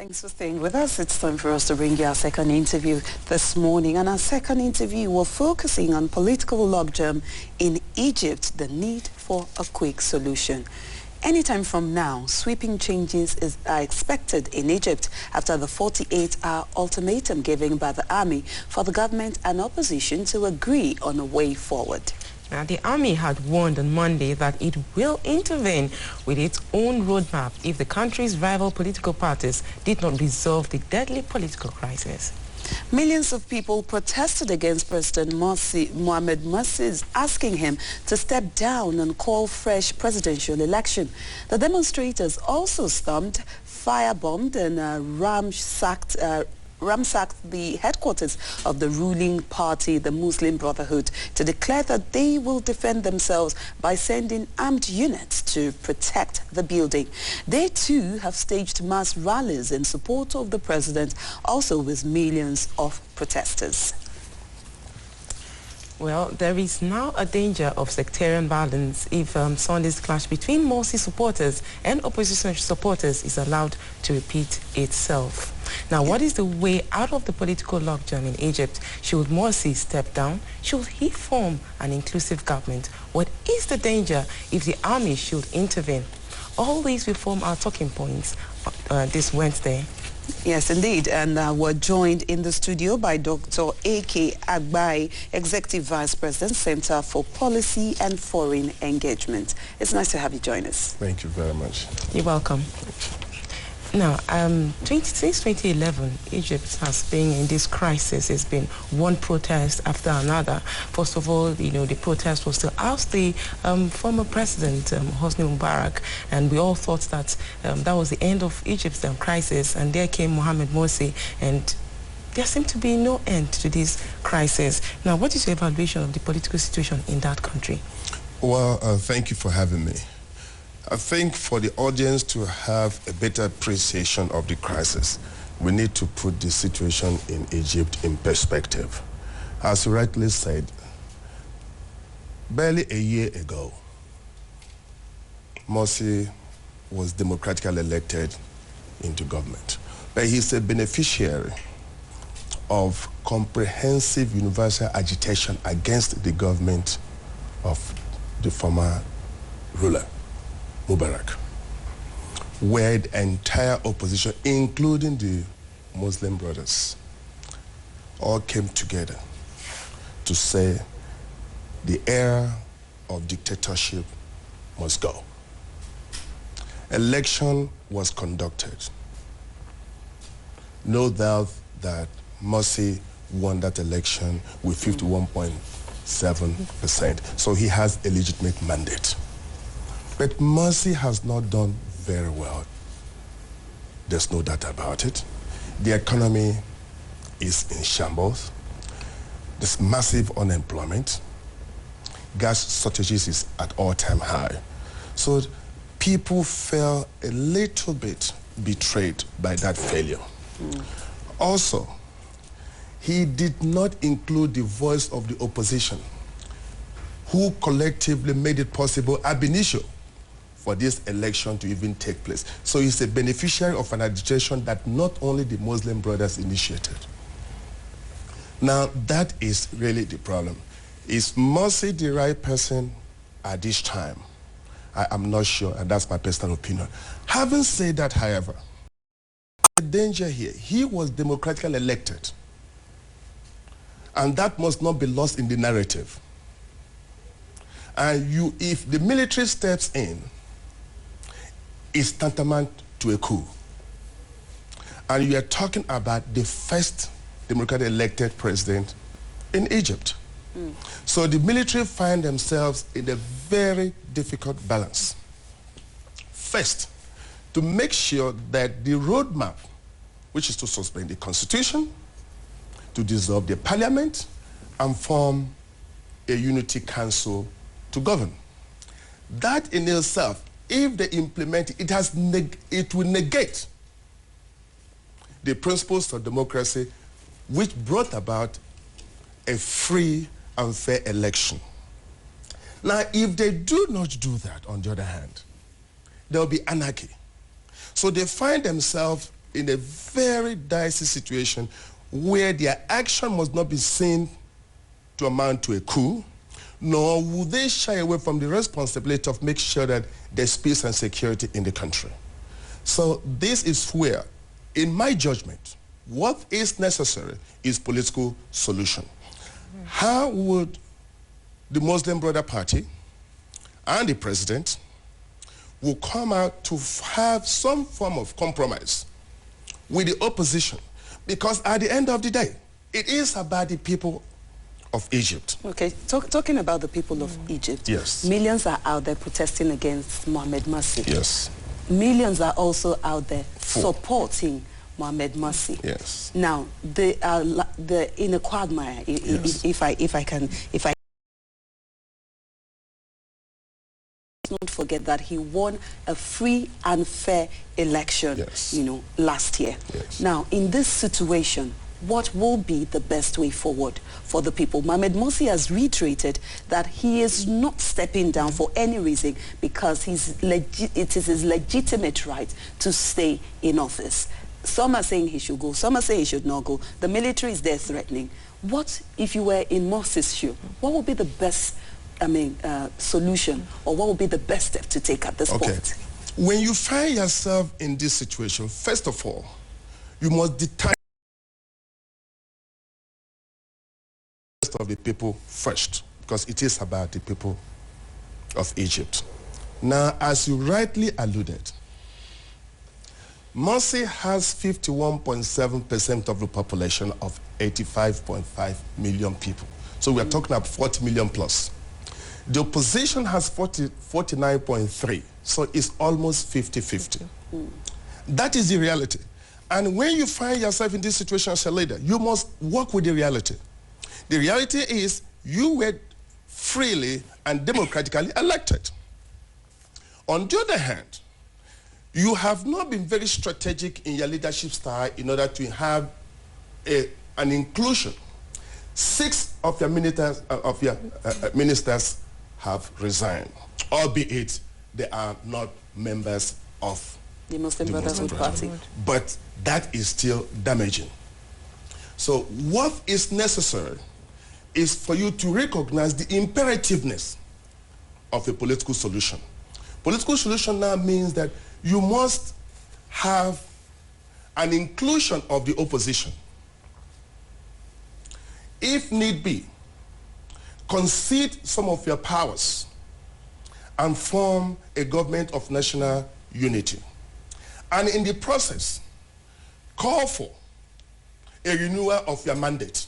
Thanks for staying with us. It's time for us to bring you our second interview this morning. And our second interview, we're focusing on political logjam in Egypt, the need for a quick solution. Anytime from now, sweeping changes are expected in Egypt after the 48-hour ultimatum given by the army for the government and opposition to agree on a way forward. Now, the army had warned on Monday that it will intervene with its own roadmap if the country's rival political parties did not resolve the deadly political crisis. Millions of people protested against President Mohamed Morsi's asking him to step down and call fresh presidential election. The demonstrators also stormed, firebombed and ransacked the headquarters of the ruling party, the Muslim Brotherhood, to declare that they will defend themselves by sending armed units to protect the building. They too have staged mass rallies in support of the president, also with millions of protesters. Well, there is now a danger of sectarian violence if Sunday's clash between Morsi supporters and opposition supporters is allowed to repeat itself. Now, what is the way out of the political logjam in Egypt? Should Morsi step down? Should he form an inclusive government? What is the danger if the army should intervene? All these will form our talking points this Wednesday. Yes, indeed. And we're joined in the studio by Dr. Eke Agbai, Executive Vice President, Center for Policy and Foreign Engagement. It's nice to have you join us. Thank you very much. You're welcome. Now, since 2011, Egypt has been in this crisis. It's been one protest after another. First of all, the protest was to oust the former president, Hosni Mubarak, and we all thought that that was the end of Egypt's crisis, and there came Mohamed Morsi, and there seemed to be no end to this crisis. Now, what is your evaluation of the political situation in that country? Well, thank you for having me. I think for the audience to have a better appreciation of the crisis, we need to put the situation in Egypt in perspective. As you rightly said, barely a year ago, Morsi was democratically elected into government. But he's a beneficiary of comprehensive universal agitation against the government of the former ruler, Mubarak, where the entire opposition, including the Muslim brothers, all came together to say the era of dictatorship must go. Election was conducted. No doubt that Morsi won that election with 51.7%. So he has a legitimate mandate. But Morsi has not done very well. There's no doubt about it. The economy is in shambles. There's massive unemployment. Gas shortages is at all-time high. So people felt a little bit betrayed by that failure. Also, he did not include the voice of the opposition, who collectively made it possible ab initio for this election to even take place. So he's a beneficiary of an agitation that not only the Muslim brothers initiated. Now, that is really the problem. Is Morsi the right person at this time? I am not sure, and that's my personal opinion. Having said that, however, the danger here, he was democratically elected. And that must not be lost in the narrative. And if the military steps in, it's tantamount to a coup. And you are talking about the first democratically elected president in Egypt. So the military find themselves in a very difficult balance. First, to make sure that the roadmap, which is to suspend the constitution, to dissolve the parliament, and form a unity council to govern. That in itself, if they implement it, it will negate the principles of democracy which brought about a free and fair election. Now, if they do not do that, on the other hand, there will be anarchy. So they find themselves in a very dicey situation where their action must not be seen to amount to a coup, nor will they shy away from the responsibility of making sure that there's peace and security in the country. So this is where, in my judgment, what is necessary is political solution. How would the Muslim Brother Party and the president will come out to have some form of compromise with the opposition? Because at the end of the day, it is about the people of Egypt. Okay, talking about the people of Egypt. Yes. Millions are out there protesting against Mohamed Morsi. Yes. Millions are also out there supporting Mohamed Morsi. Yes. Now, they are in a quagmire. Yes. If I not forget that he won a free and fair election, yes, last year. Yes. Now, in this situation, what will be the best way forward for the people? Mohamed Morsi has reiterated that he is not stepping down for any reason because it is his legitimate right to stay in office. Some are saying he should go, some are saying he should not go. The military is there threatening. What, if you were in Morsi's shoe, what would be the best solution, or what would be the best step to take at this point? When you find yourself in this situation, first of all, you must determine of the people first, because it is about the people of Egypt. Now, as you rightly alluded, Morsi has 51.7% of the population of 85.5 million people. So we are talking about 40 million plus. The opposition has 49.3, so it's almost 50-50. That is the reality. And when you find yourself in this situation as a leader, you must work with the reality. The reality is you were freely and democratically elected. On the other hand, you have not been very strategic in your leadership style in order to have an inclusion. 6 of your ministers have resigned, albeit they are not members of the Muslim Brotherhood Party. But that is still damaging. So what is necessary is for you to recognize the imperativeness of a political solution. Political solution now means that you must have an inclusion of the opposition. If need be, concede some of your powers and form a government of national unity. And in the process, call for a renewal of your mandate,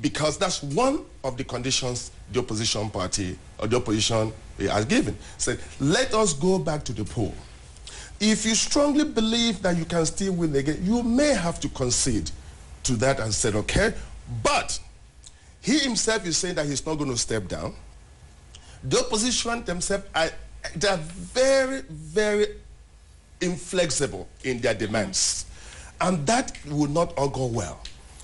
because that's one of the conditions the opposition party or the opposition has given. Say, let us go back to the poll. If you strongly believe that you can still win again, you may have to concede to that and say, okay, but he himself is saying that he's not going to step down. The opposition themselves, they are very, very inflexible in their demands. And that will not all go well.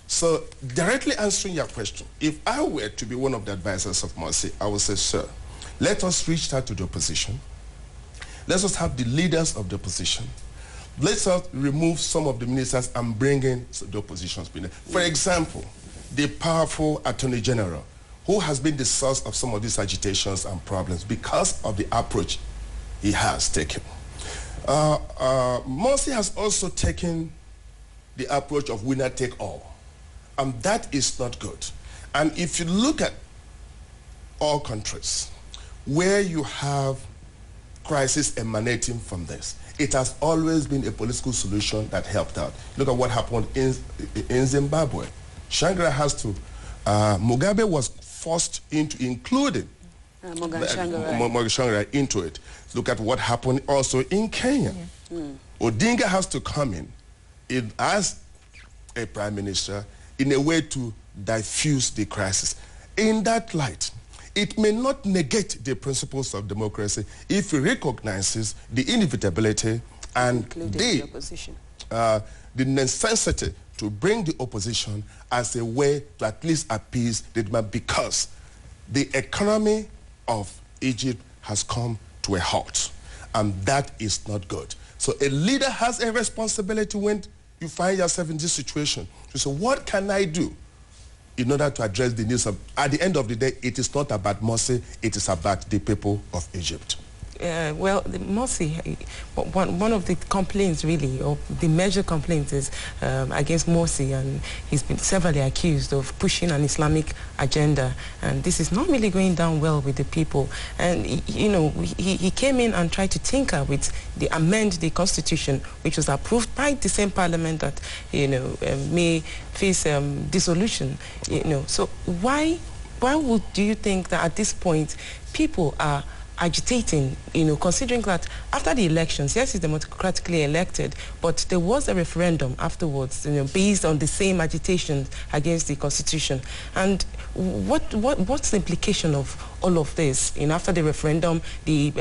So directly answering your question, if I were to be one of the advisors of Morsi, I would say, sir, let us reach out to the opposition. Let us have the leaders of the opposition. Let us remove some of the ministers and bring in the opposition. For example, the powerful Attorney General, who has been the source of some of these agitations and problems because of the approach he has taken. Morsi has also taken the approach of winner take all. And that is not good. And if you look at all countries where you have crisis emanating from this, it has always been a political solution that helped out. Look at what happened in Zimbabwe. Mugabe was forced into including Morgan Tsvangirai into it. Look at what happened also in Kenya. Odinga has to come in as a prime minister in a way to diffuse the crisis. In that light, it may not negate the principles of democracy if it recognizes the inevitability and the necessity to bring the opposition as a way to at least appease the demand, because the economy of Egypt has come to a halt, and that is not good. So a leader has a responsibility when you find yourself in this situation. You say, what can I do in order to address the needs of... At the end of the day, it is not about Morsi, it is about the people of Egypt. Well, the Morsi, one of the complaints really, or the major complaint is against Morsi, and he's been severely accused of pushing an Islamic agenda, and this is not really going down well with the people. And he came in and tried to tinker with amend the constitution, which was approved by the same parliament that may face dissolution. So why do you think that at this point people are agitating, considering that after the elections, yes, he's democratically elected, but there was a referendum afterwards, based on the same agitation against the constitution. And what's the implication of all of this? After the referendum, the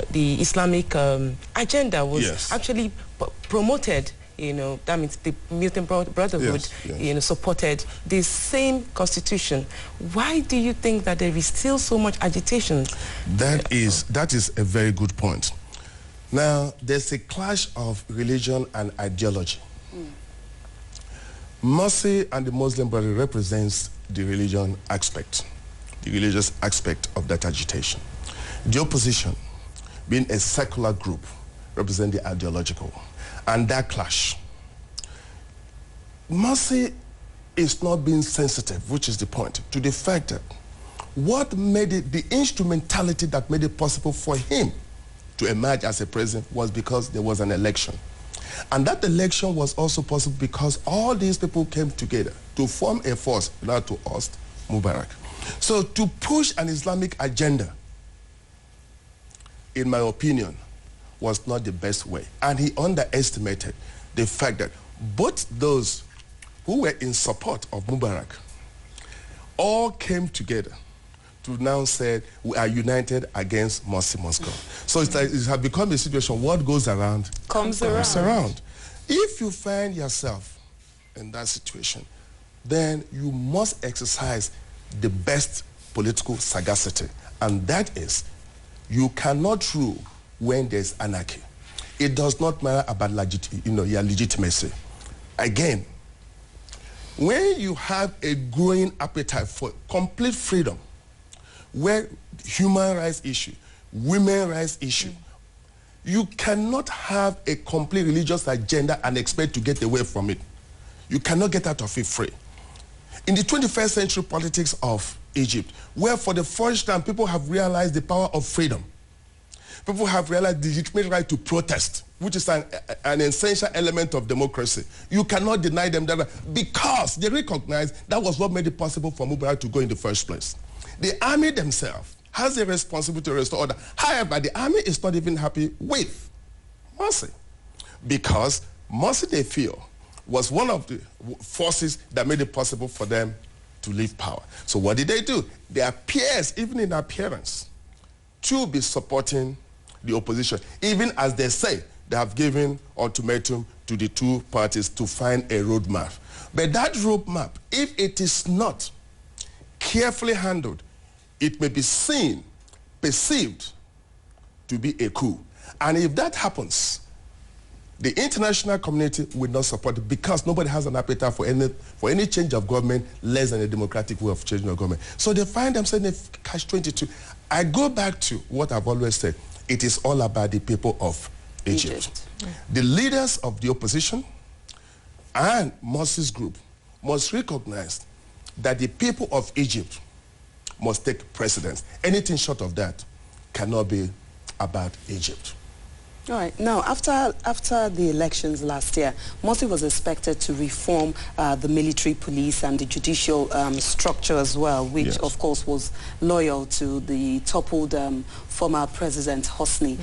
Islamic agenda was actually promoted. That means the Muslim Brotherhood, supported this same constitution. Why do you think that there is still so much agitation? That is a very good point. Now, there's a clash of religion and ideology. Morsi and the Muslim Brotherhood represents the religious aspect of that agitation. The opposition, being a secular group, represent the ideological. And that clash. Morsi is not being sensitive, which is the point, to the fact that what made it, the instrumentality that made it possible for him to emerge as a president was because there was an election. And that election was also possible because all these people came together to form a force in order to oust Mubarak. So to push an Islamic agenda, in my opinion, was not the best way. And he underestimated the fact that both those who were in support of Mubarak all came together to now say we are united against Morsi Moscow. So it has become a situation, what goes around comes around. If you find yourself in that situation, then you must exercise the best political sagacity. And that is, you cannot rule when there's anarchy. It does not matter about your legitimacy. Again, when you have a growing appetite for complete freedom, where human rights issue, women rights issue, you cannot have a complete religious agenda and expect to get away from it. You cannot get out of it free. In the 21st century politics of Egypt, where for the first time people have realized the power of freedom, people have realized the legitimate right to protest, which is an essential element of democracy. You cannot deny them that because they recognize that was what made it possible for Mubarak to go in the first place. The army themselves has a responsibility to restore order. However, the army is not even happy with Morsi because Morsi, they feel, was one of the forces that made it possible for them to leave power. So what did they do? They appears, even in appearance, to be supporting the opposition, even as they say they have given ultimatum to the two parties to find a roadmap. But that roadmap, if it is not carefully handled, it may be seen, perceived to be a coup. And if that happens, the international community will not support it because nobody has an appetite for any change of government less than a democratic way of changing of government. So they find themselves in a catch-22. I go back to what I've always said. It is all about the people of Egypt. The leaders of the opposition and Morsi's group must recognize that the people of Egypt must take precedence. Anything short of that cannot be about Egypt. All right. Now, after the elections last year, Morsi was expected to reform the military police and the judicial structure as well, which, of course, was loyal to the toppled former President Hosni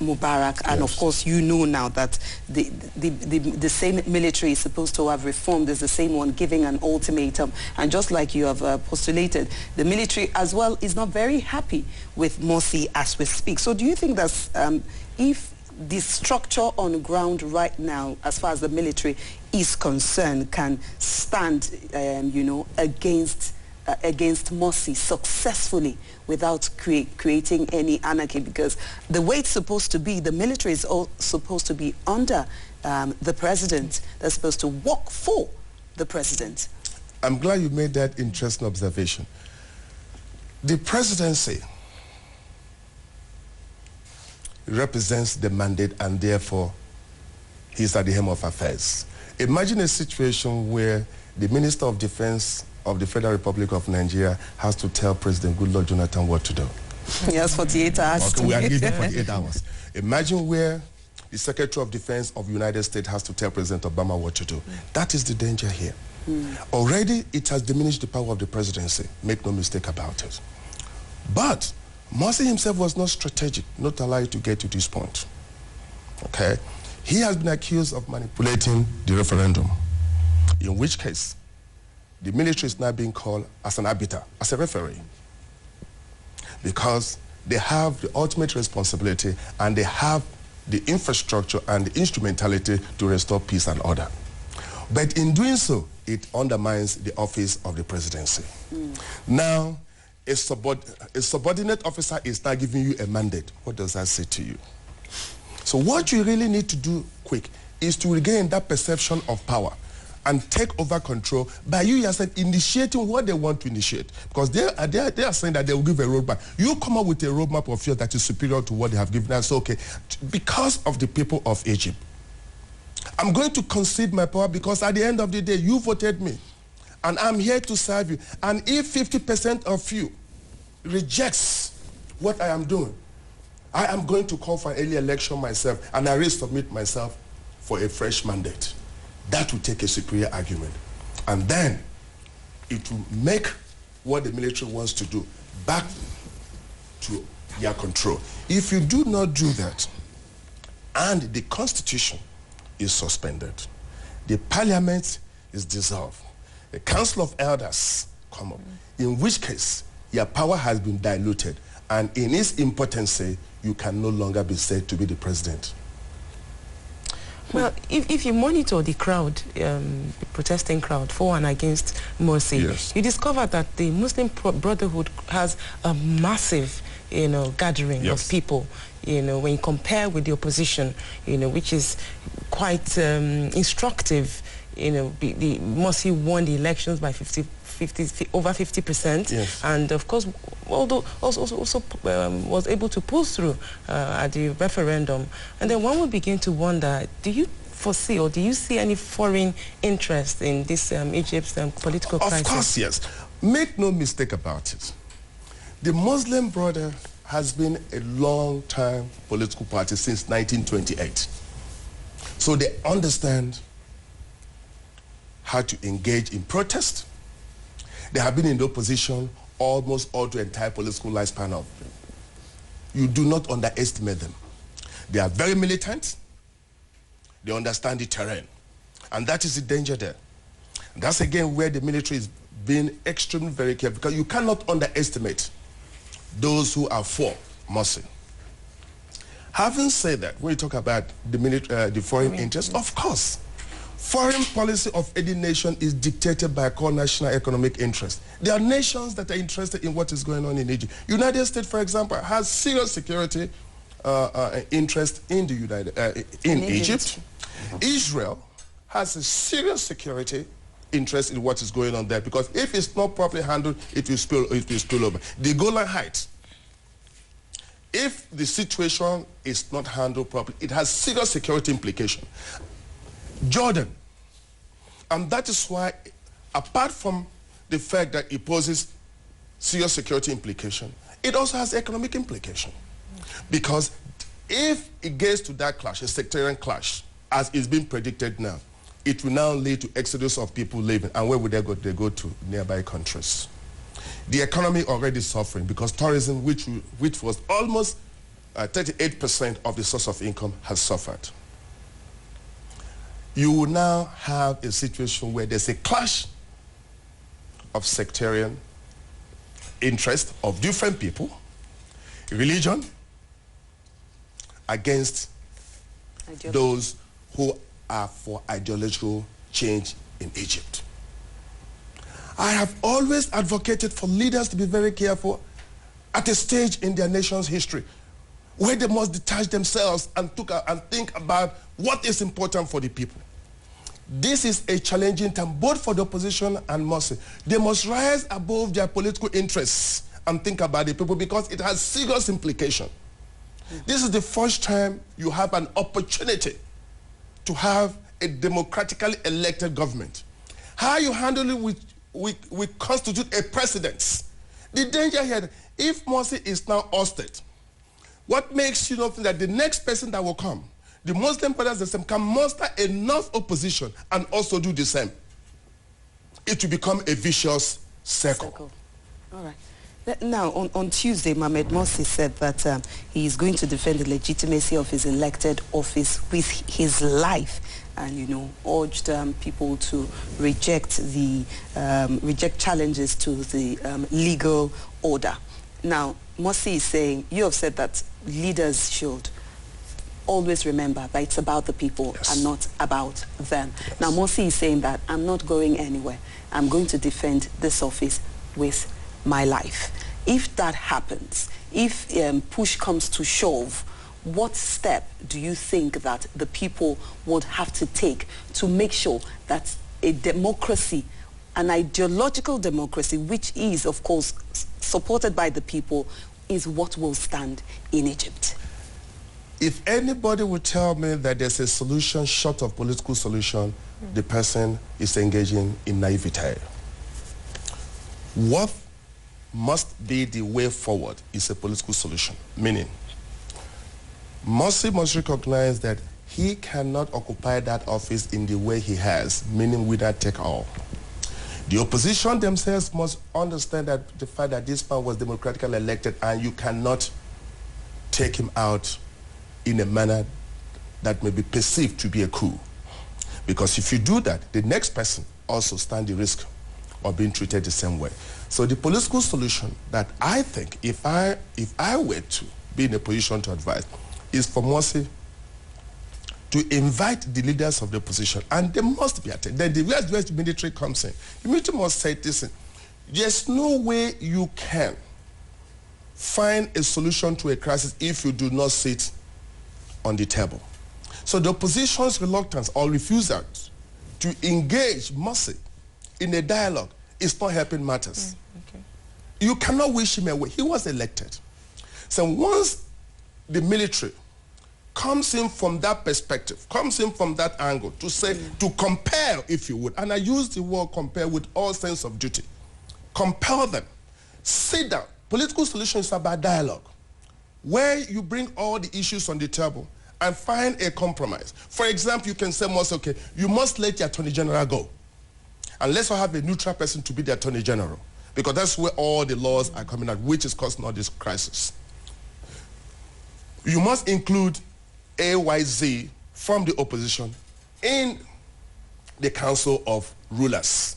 Mubarak. And, of course, you know now that the same military is supposed to have reformed is the same one giving an ultimatum. And just like you have postulated, the military as well is not very happy with Morsi as we speak. So do you think that if the structure on the ground right now, as far as the military is concerned, can stand, against against Morsi successfully without creating any anarchy, because the way it's supposed to be, the military is all supposed to be under the president. They're supposed to work for the president. I'm glad you made that interesting observation. The presidency represents the mandate, and therefore he's at the helm of affairs. Imagine a situation where the Minister of Defense of the Federal Republic of Nigeria has to tell President Goodluck Jonathan what to do. He has 48 hours. Okay, we are given 48 hours. Imagine where the Secretary of Defense of the United States has to tell President Obama what to do. That is the danger here. Already it has diminished the power of the presidency. Make no mistake about it. But Morsi himself was not strategic, not allowed to get to this point. Okay? He has been accused of manipulating the referendum, in which case the military is now being called as an arbiter, as a referee, because they have the ultimate responsibility and they have the infrastructure and the instrumentality to restore peace and order. But in doing so, it undermines the office of the presidency. Now, a subordinate officer is now giving you a mandate. What does that say to you? So what you really need to do quick is to regain that perception of power and take over control by you yourself initiating what they want to initiate. Because they are saying that they will give a roadmap. You come up with a roadmap of yours that is superior to what they have given us. Okay, because of the people of Egypt, I'm going to concede my power, because at the end of the day, you voted me. And I'm here to serve you. And if 50% of you rejects what I am doing, I am going to call for an early election myself, and I will submit myself for a fresh mandate. That will take a superior argument. And then it will make what the military wants to do back to their control. If you do not do that, and the Constitution is suspended, the Parliament is dissolved, the Council of Elders come up, in which case your power has been diluted, and in its impotency, you can no longer be said to be the president. Well, if you monitor the crowd, the protesting crowd for and against Morsi, yes, you discover that the Muslim Brotherhood has a massive, gathering, yes, of people, when you compare with the opposition, which is quite instructive. The Morsi won the elections by over 50%, yes, and of course, although also was able to pull through at the referendum. And then one would begin to wonder: do you foresee, or do you see any foreign interest in this Egypt's political crisis? Of course, yes. Make no mistake about it. The Muslim Brotherhood has been a long-time political party since 1928. So they understand how to engage in protest. They have been in the opposition almost all the entire political lifespan of them. You do not underestimate them. They are very militant. They understand the terrain. And that is the danger there. And that's again where the military is being extremely very careful, because you cannot underestimate those who are for Morsi. Having said that, when you talk about the foreign interest, of course, foreign policy of any nation is dictated by a core national economic interest. There are nations that are interested in what is going on in Egypt. United States, for example, has serious security interest in Egypt. Israel has a serious security interest in what is going on there, because if it's not properly handled, it will spill over. The Golan Heights, if the situation is not handled properly, it has serious security implications. Jordan, and that is why, apart from the fact that it poses serious security implication, it also has economic implication. Because if it gets to that clash, a sectarian clash, as is being predicted now, it will now lead to exodus of people living. And where would they go? They go to nearby countries. The economy already suffering, because tourism, which was almost 38% of the source of income, has suffered. You will now have a situation where there's a clash of sectarian interest of different people, religion, against those who are for ideological change in Egypt. I have always advocated for leaders to be very careful at a stage in their nation's history where they must detach themselves and think about what is important for the people. This is a challenging time both for the opposition and Morsi. They must rise above their political interests and think about the people because it has serious implications. This is the first time you have an opportunity to have a democratically elected government. How you handle it we constitute a precedent. The danger here, if Morsi is now ousted, what makes you not think that the next person that will come, the Muslim brothers the same, can muster enough opposition and also do the same? It will become a vicious circle. All right. Now, on Tuesday, Mohamed Morsi said that he is going to defend the legitimacy of his elected office with his life, and urged people to reject challenges to the legal order. Now, Morsi is saying, you have said that leaders should always remember that it's about the people and not about them. Yes. Now, Morsi is saying that I'm not going anywhere. I'm going to defend this office with my life. If that happens, if push comes to shove, what step do you think that the people would have to take to make sure that a democracy, an ideological democracy, which is, of course, supported by the people, is what will stand in Egypt? If anybody would tell me that there's a solution short of political solution, the person is engaging in naivete. What must be the way forward is a political solution, meaning Morsi must recognize that he cannot occupy that office in the way he has, meaning winner take all. The opposition themselves must understand that the fact that this man was democratically elected and you cannot take him out in a manner that may be perceived to be a coup. Because if you do that, the next person also stands the risk of being treated the same way. So the political solution that I think, if I were to be in a position to advise, is for Morsi to invite the leaders of the opposition, and they must be attended. Then the military comes in. The military must say, listen, there's no way you can find a solution to a crisis if you do not sit on the table. So the opposition's reluctance or refusal to engage Morsi in a dialogue is not helping matters. Okay. You cannot wish him away. He was elected. So once the military comes in from that perspective, comes in from that angle to say, to compare, if you would, and I use the word compare with all sense of duty, compel them, sit down. Political solution is about dialogue, where you bring all the issues on the table and find a compromise. For example, you can say, okay, you must let the Attorney General go. And let's have a neutral person to be the Attorney General, because that's where all the laws are coming out, which is causing all this crisis. You must include AYZ from the opposition in the Council of Rulers.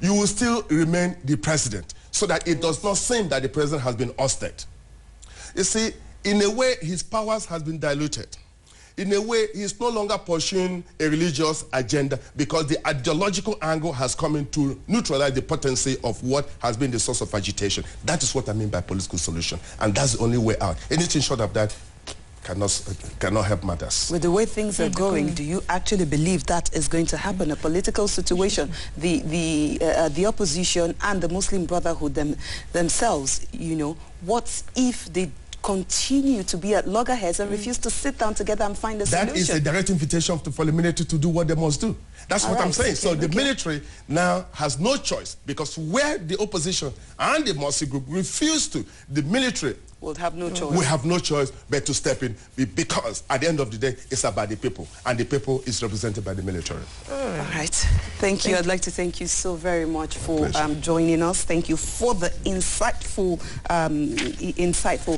You will still remain the president, so that it does not seem that the president has been ousted. You see, in a way, his powers has been diluted. In a way, he's no longer pursuing a religious agenda because the ideological angle has come in to neutralize the potency of what has been the source of agitation. That is what I mean by political solution, and that's the only way out. Anything short of that cannot help matters. With the way things are going, do you actually believe that is going to happen? A political situation, the opposition and the Muslim Brotherhood themselves, what if they continue to be at loggerheads and refuse to sit down together and find a solution? That is a direct invitation for the military to do what they must do. That's what I'm saying. Okay, so the military now has no choice, because where the opposition and the Morsi group refuse to, the military will have no choice. We have no choice but to step in, because at the end of the day, it's about the people, and the people is represented by the military. All right. Thank you. I'd like to thank you so very much for joining us. Thank you for the insightful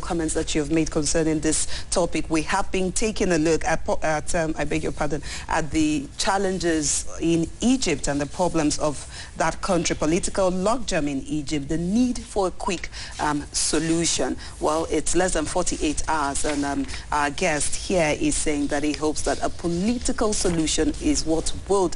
comments that you've made concerning this topic. We have been taking a look at I beg your pardon, at the challenges in Egypt and the problems of that country, political logjam in Egypt, the need for a quick solution. Well, it's less than 48 hours, and our guest here is saying that he hopes that a political solution is what would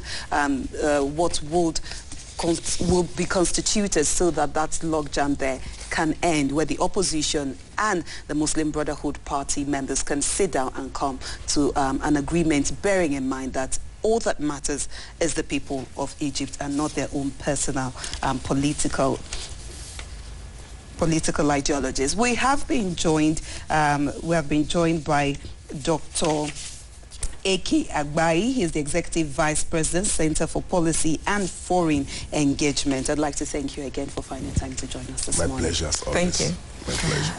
will be constituted so that that logjam there can end, where the opposition and the Muslim Brotherhood Party members can sit down and come to an agreement, bearing in mind that all that matters is the people of Egypt and not their own personal political ideologies. We have been joined by Dr. Eke Agbai. He is the Executive Vice President, Center for Policy and Foreign Engagement. I'd like to thank you again for finding time to join us this morning. My pleasure, as always. Thank you. My pleasure.